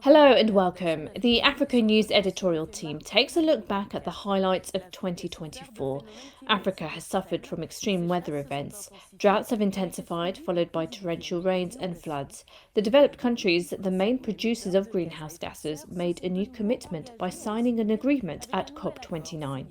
Hello and welcome. The Africanews editorial team takes a look back at the highlights of 2024. Africa has suffered from extreme weather events. Droughts have intensified, followed by torrential rains and floods. The developed countries, the main producers of greenhouse gases, made a new commitment by signing an agreement at COP29.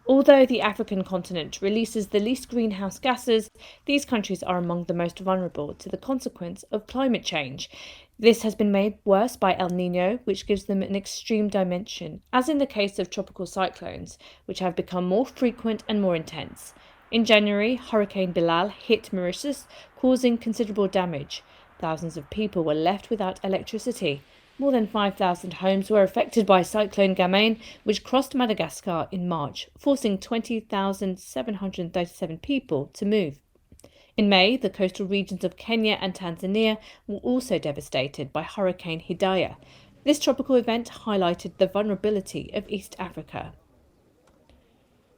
Although the African continent releases the least greenhouse gases, these countries are among the most vulnerable to the consequence of climate change. This has been made worse by El Nino, which gives them an extreme dimension, as in the case of tropical cyclones, which have become more frequent and more intense. In January, Hurricane Bilal hit Mauritius, causing considerable damage. Thousands of people were left without electricity. More than 5,000 homes were affected by Cyclone Gamelin, which crossed Madagascar in March, forcing 20,737 people to move. In May, the coastal regions of Kenya and Tanzania were also devastated by Hurricane Hidaya. This tropical event highlighted the vulnerability of East Africa.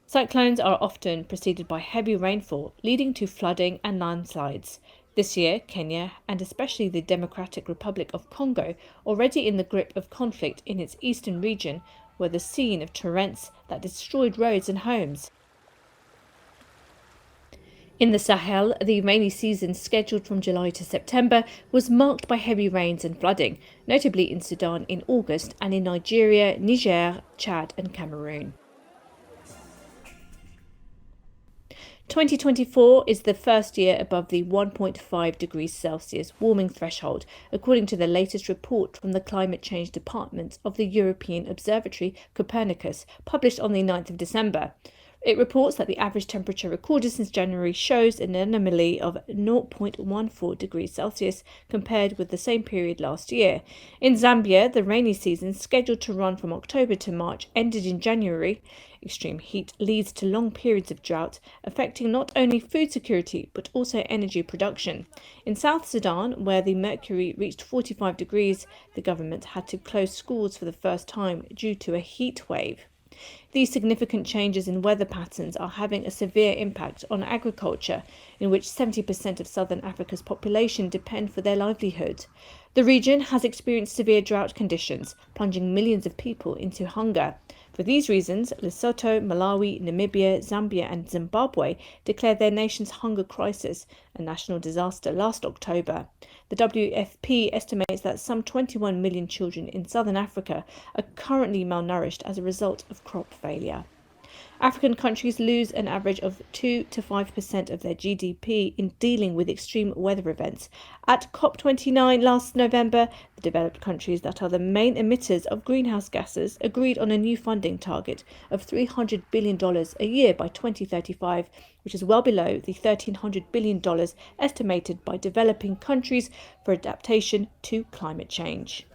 Cyclones are often preceded by heavy rainfall, leading to flooding and landslides. This year, Kenya, and especially the Democratic Republic of Congo, already in the grip of conflict in its eastern region, were the scene of torrents that destroyed roads and homes. In the Sahel, the rainy season, scheduled from July to September, was marked by heavy rains and flooding, notably in Sudan in August and in Nigeria, Niger, Chad and Cameroon. 2024 is the first year above the 1.5 degrees Celsius warming threshold, according to the latest report from the Climate Change Department of the European Observatory Copernicus, published on the 9th of December. It reports that the average temperature recorded since January shows an anomaly of 0.14 degrees Celsius compared with the same period last year. In Zambia, the rainy season, scheduled to run from October to March, ended in January. Extreme heat leads to long periods of drought, affecting not only food security but also energy production. In South Sudan, where the mercury reached 45 degrees, the government had to close schools for the first time due to a heat wave. These significant changes in weather patterns are having a severe impact on agriculture, in which 70% of southern Africa's population depend for their livelihood. The region has experienced severe drought conditions, plunging millions of people into hunger. For these reasons, Lesotho, Malawi, Namibia, Zambia and Zimbabwe declared their nation's hunger crisis a national disaster last October. The WFP estimates that some 21 million children in southern Africa are currently malnourished as a result of crop failure. African countries lose an average of 2 to 5% of their GDP in dealing with extreme weather events. At COP29 last November, the developed countries that are the main emitters of greenhouse gases agreed on a new funding target of $300 billion a year by 2035, which is well below the $1,300 billion estimated by developing countries for adaptation to climate change.